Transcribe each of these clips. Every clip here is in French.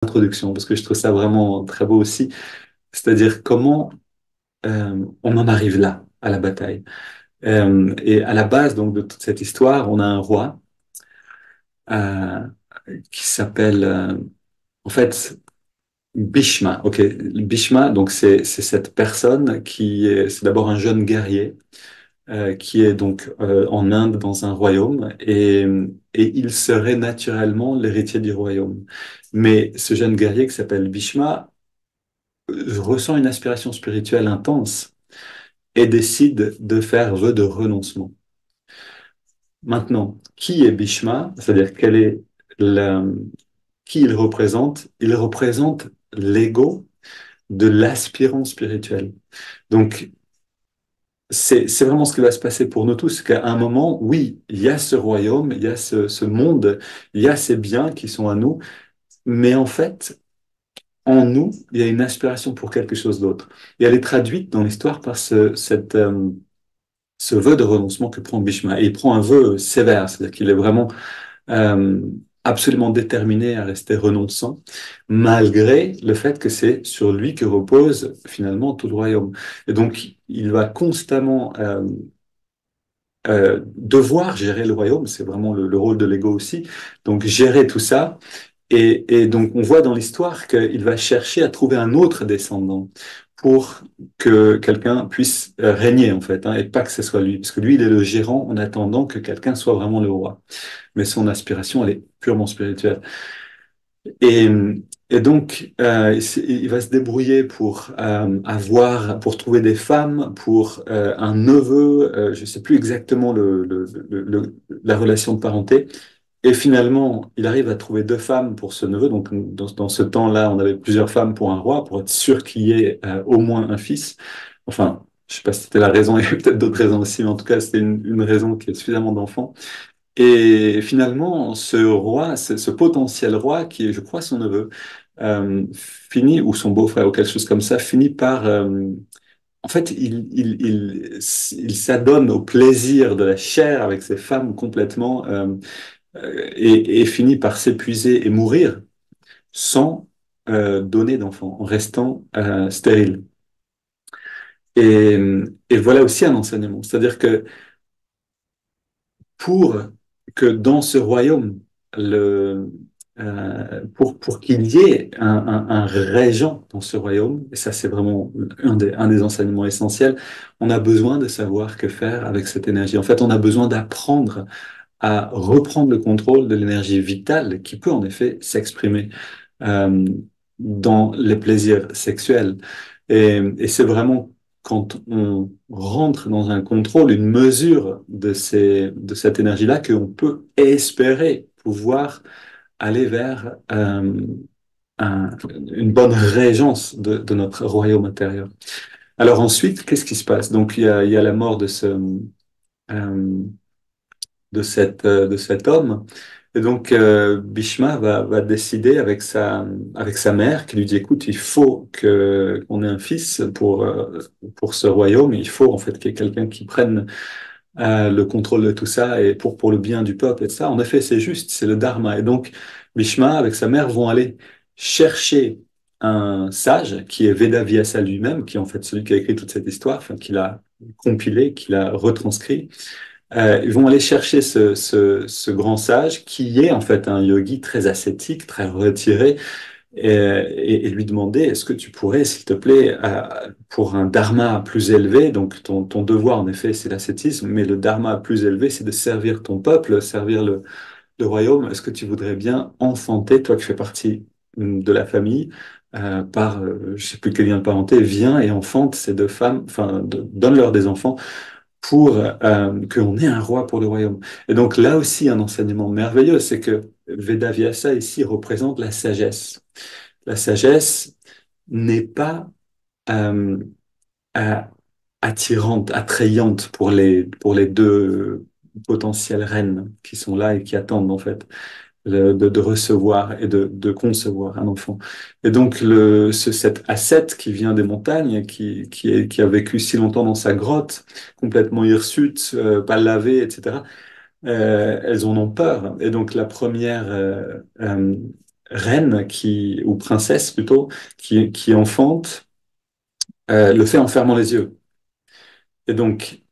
introduction, parce que je trouve ça vraiment très beau aussi. C'est-à-dire comment on en arrive là, à la bataille. Et à la base donc de toute cette histoire, on a un roi euh, qui s'appelle en fait Bhishma. Ok, Bhishma, donc c'est cette personne c'est d'abord un jeune guerrier qui est donc en Inde dans un royaume et il serait naturellement l'héritier du royaume. Mais ce jeune guerrier qui s'appelle Bhishma ressent une aspiration spirituelle intense et décide de faire vœu de renoncement. Maintenant, qui est Bhishma? C'est-à-dire la, qui il représente? Il représente l'ego de l'aspirant spirituel. Donc, c'est vraiment ce qui va se passer pour nous tous, qu'à un moment, oui, il y a ce royaume, il y a ce monde, il y a ces biens qui sont à nous, mais en fait, en nous, il y a une aspiration pour quelque chose d'autre. Et elle est traduite dans l'histoire par ce vœu de renoncement que prend Bhishma. Et il prend un vœu sévère, c'est-à-dire qu'il est vraiment euh, absolument déterminé à rester renonçant, malgré le fait que c'est sur lui que repose finalement tout le royaume. Et donc, il va constamment devoir gérer le royaume, c'est vraiment le rôle de l'ego aussi, donc gérer tout ça. Et donc, on voit dans l'histoire qu'il va chercher à trouver un autre descendant pour que quelqu'un puisse régner, en fait, hein, et pas que ce soit lui. Parce que lui, il est le gérant en attendant que quelqu'un soit vraiment le roi. Mais son aspiration, elle est purement spirituelle. Et, et donc, il va se débrouiller pour trouver des femmes, pour un neveu, je ne sais plus exactement la relation de parenté. Et finalement, il arrive à trouver deux femmes pour ce neveu. Donc, dans ce temps-là, on avait plusieurs femmes pour un roi, pour être sûr qu'il y ait au moins un fils. Enfin, je sais pas si c'était la raison, il y avait peut-être d'autres raisons aussi, mais en tout cas, c'était une raison qui est suffisamment d'enfants. Et finalement, ce roi, ce potentiel roi, qui est, je crois, son neveu, finit, ou son beau-frère, ou quelque chose comme ça, finit par... en fait, il s'adonne au plaisir de la chair avec ses femmes complètement. Et finit par s'épuiser et mourir sans donner d'enfant, en restant stérile. Et, et voilà aussi un enseignement. C'est-à-dire que pour que dans ce royaume, pour qu'il y ait un régent dans ce royaume, et ça c'est vraiment un des enseignements essentiels, on a besoin de savoir que faire avec cette énergie. En fait, on a besoin d'apprendre à reprendre le contrôle de l'énergie vitale qui peut en effet s'exprimer euh, dans les plaisirs sexuels. Et c'est vraiment quand on rentre dans un contrôle, une mesure de cette énergie-là, qu'on peut espérer pouvoir aller vers une bonne régence de notre royaume intérieur. Alors ensuite, qu'est-ce qui se passe? Donc il y a la mort euh, de cet homme. Et donc, Bhishma va décider avec sa mère qui lui dit, écoute, il faut qu'on ait un fils pour ce royaume. Il faut en fait qu'il y ait quelqu'un qui prenne le contrôle de tout ça et pour le bien du peuple et ça. En effet, c'est juste, c'est le dharma. Et donc, Bhishma avec sa mère vont aller chercher un sage qui est Vedavyasa lui-même, qui est en fait celui qui a écrit toute cette histoire, enfin, qui l'a compilé, qui l'a retranscrit. Ils vont aller chercher ce grand sage qui est en fait un yogi très ascétique, très retiré, et lui demander, est-ce que tu pourrais, s'il te plaît, pour un dharma plus élevé, donc ton devoir en effet c'est l'ascétisme, mais le dharma plus élevé c'est de servir ton peuple, servir le royaume, est-ce que tu voudrais bien enfanter, toi qui fais partie de la famille, je sais plus quel lien de parenté, viens et enfante ces deux femmes, enfin donne-leur des enfants pour qu'on ait un roi pour le royaume. Et donc là aussi, un enseignement merveilleux, c'est que Vedavyasa ici représente la sagesse. La sagesse n'est pas euh, euh, attirante, attrayante pour les deux potentielles reines qui sont là et qui attendent en fait de recevoir et de concevoir un enfant. Et donc, cet ascète qui vient des montagnes, qui a vécu si longtemps dans sa grotte, complètement hirsute, pas lavé, etc., elles en ont peur. Et donc, la première reine ou princesse plutôt, qui enfante, le fait en fermant les yeux. Et donc,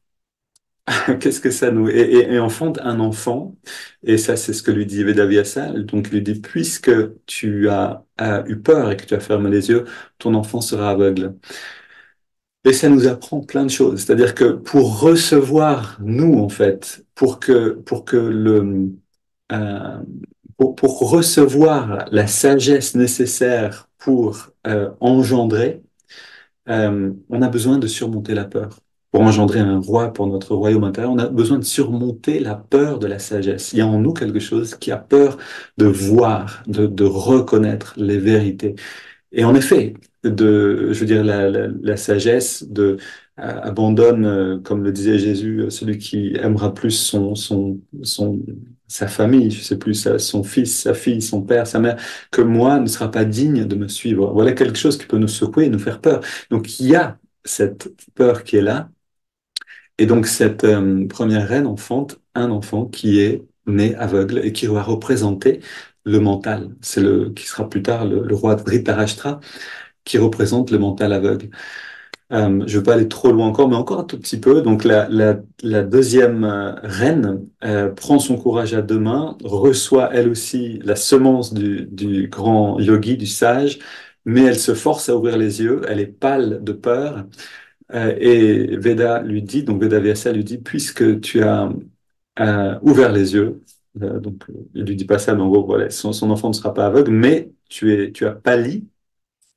qu'est-ce que ça nous... Et enfante un enfant, et ça c'est ce que lui dit Vedavyasa, donc il lui dit, puisque tu as eu peur et que tu as fermé les yeux, ton enfant sera aveugle. Et ça nous apprend plein de choses. C'est-à-dire que pour recevoir, nous, en fait, euh, pour recevoir la sagesse nécessaire pour engendrer, on a besoin de surmonter la peur. Pour engendrer un roi pour notre royaume intérieur, on a besoin de surmonter la peur de la sagesse. Il y a en nous quelque chose qui a peur de voir, de reconnaître les vérités. Et en effet, je veux dire, la sagesse abandonne, comme le disait Jésus, celui qui aimera plus sa famille, je sais plus, son fils, sa fille, son père, sa mère, que moi ne sera pas digne de me suivre. Voilà quelque chose qui peut nous secouer et nous faire peur. Donc il y a cette peur qui est là. Et donc cette première reine enfante un enfant qui est né aveugle et qui va représenter le mental. Qui sera plus tard le roi Dhritarashtra qui représente le mental aveugle. Je ne veux pas aller trop loin encore, mais encore un tout petit peu. Donc la deuxième reine prend son courage à deux mains, reçoit elle aussi la semence du grand yogi, du sage, mais elle se force à ouvrir les yeux, elle est pâle de peur, et Veda lui dit, donc Veda Vyasa lui dit, puisque tu as ouvert les yeux, donc il lui dit pas ça, mais en gros, voilà, son enfant ne sera pas aveugle, mais tu as pâli,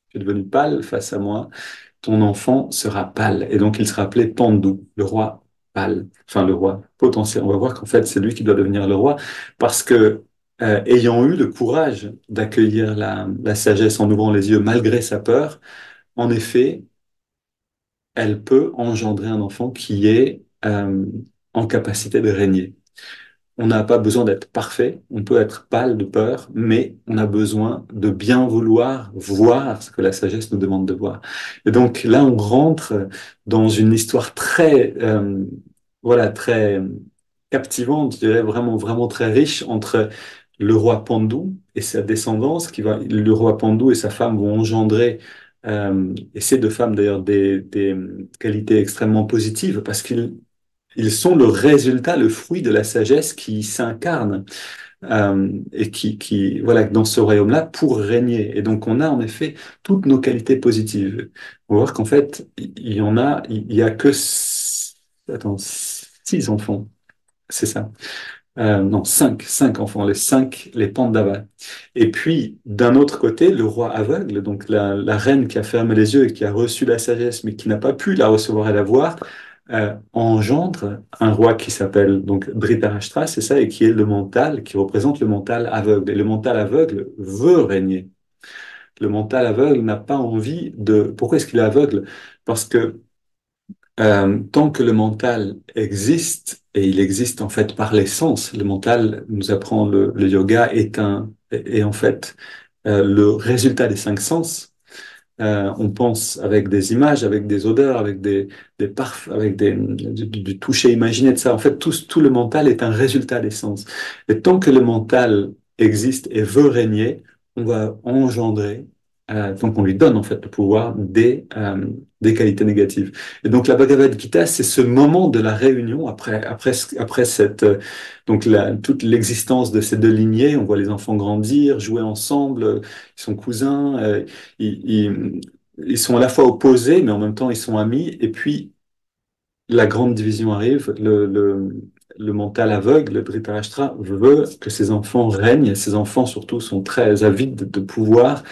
tu es devenu pâle face à moi, ton enfant sera pâle. Et donc, il sera appelé Pandu, le roi pâle. Enfin, le roi potentiel. On va voir qu'en fait, c'est lui qui doit devenir le roi parce que, ayant eu le courage d'accueillir la sagesse en ouvrant les yeux malgré sa peur, en effet, elle peut engendrer un enfant qui est en capacité de régner. On n'a pas besoin d'être parfait, on peut être pâle de peur, mais on a besoin de bien vouloir voir ce que la sagesse nous demande de voir. Et donc là, on rentre dans une histoire très captivante, je dirais vraiment, vraiment très riche entre le roi Pandou et sa descendance, le roi Pandou et sa femme vont engendrer, et ces deux femmes d'ailleurs, des qualités extrêmement positives parce ils sont le résultat, le fruit de la sagesse qui s'incarne et voilà, dans ce royaume-là pour régner. Et donc, on a en effet toutes nos qualités positives. On va voir qu'en fait, il y a que attends, 6 enfants, c'est ça. Non, cinq enfants, les Pandavas. Et puis, d'un autre côté, le roi aveugle, donc la reine qui a fermé les yeux et qui a reçu la sagesse, mais qui n'a pas pu la recevoir et la voir, engendre un roi qui s'appelle donc Dhritarashtra, c'est ça, et qui est le mental, qui représente le mental aveugle. Et le mental aveugle veut régner. Le mental aveugle n'a pas envie de... Pourquoi est-ce qu'il est aveugle? Parce que tant que le mental existe, et il existe en fait par l'essence, le mental nous apprend le yoga est en fait le résultat des 5 sens. On pense avec des images, avec des odeurs, avec des parfums, avec du toucher imaginé de ça. En fait, tout le mental est un résultat des sens. Et tant que le mental existe et veut régner, on va engendrer, donc on lui donne en fait le pouvoir des qualités négatives. Et donc la Bhagavad Gita, c'est ce moment de la réunion après toute l'existence de ces deux lignées. On voit les enfants grandir, jouer ensemble, ils sont cousins. Ils sont à la fois opposés, mais en même temps, ils sont amis. Et puis, la grande division arrive. Le mental aveugle, le Dhritarashtra, veut que ses enfants règnent. Ses enfants, surtout, sont très avides de pouvoir.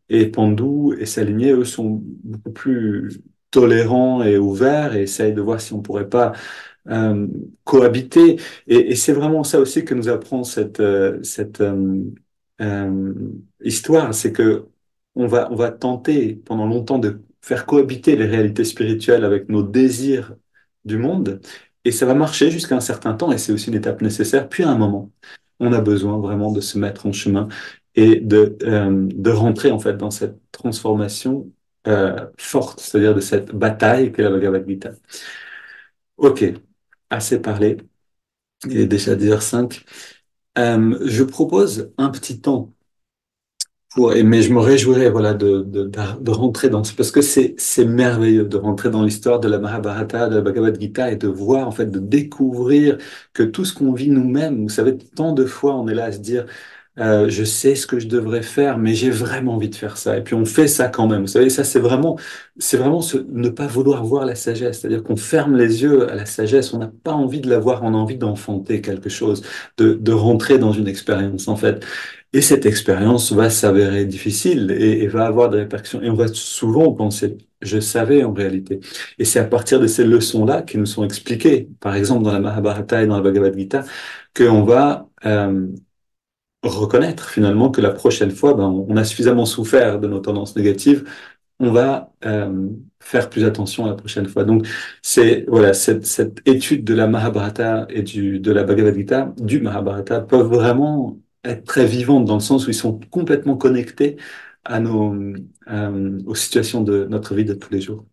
Et Pandou et sa lignée, eux, sont beaucoup plus tolérants et ouverts et essayent de voir si on pourrait pas euh, cohabiter. Et c'est vraiment ça aussi que nous apprend cette euh, histoire, c'est que on va tenter pendant longtemps de faire cohabiter les réalités spirituelles avec nos désirs du monde, et ça va marcher jusqu'à un certain temps, et c'est aussi une étape nécessaire. Puis à un moment, on a besoin vraiment de se mettre en chemin et de rentrer en fait dans cette transformation forte, c'est-à-dire de cette bataille qu'est la Bhagavad Gita. Ok, assez parlé. Il est déjà 10h05. Je propose un petit temps mais je me réjouirais, voilà, de rentrer dans parce que c'est merveilleux de rentrer dans l'histoire de la Mahabharata, de la Bhagavad Gita et de voir, en fait, de découvrir que tout ce qu'on vit nous-mêmes, vous savez, tant de fois on est là à se dire, je sais ce que je devrais faire, mais j'ai vraiment envie de faire ça. Et puis on fait ça quand même. Vous savez, ça c'est vraiment ne pas vouloir voir la sagesse. C'est-à-dire qu'on ferme les yeux à la sagesse. On n'a pas envie de la voir. On a envie d'enfanter quelque chose, de rentrer dans une expérience en fait. Et cette expérience va s'avérer difficile et va avoir des répercussions. Et on va souvent penser, je savais en réalité. Et c'est à partir de ces leçons-là qui nous sont expliquées, par exemple dans la Mahabharata et dans la Bhagavad Gita, qu'on va reconnaître finalement que la prochaine fois, ben, on a suffisamment souffert de nos tendances négatives, on va faire plus attention la prochaine fois. Donc, c'est voilà, cette étude de la Mahabharata et de la Bhagavad Gita, du Mahabharata, peuvent vraiment être très vivantes dans le sens où ils sont complètement connectés à aux situations de notre vie de tous les jours.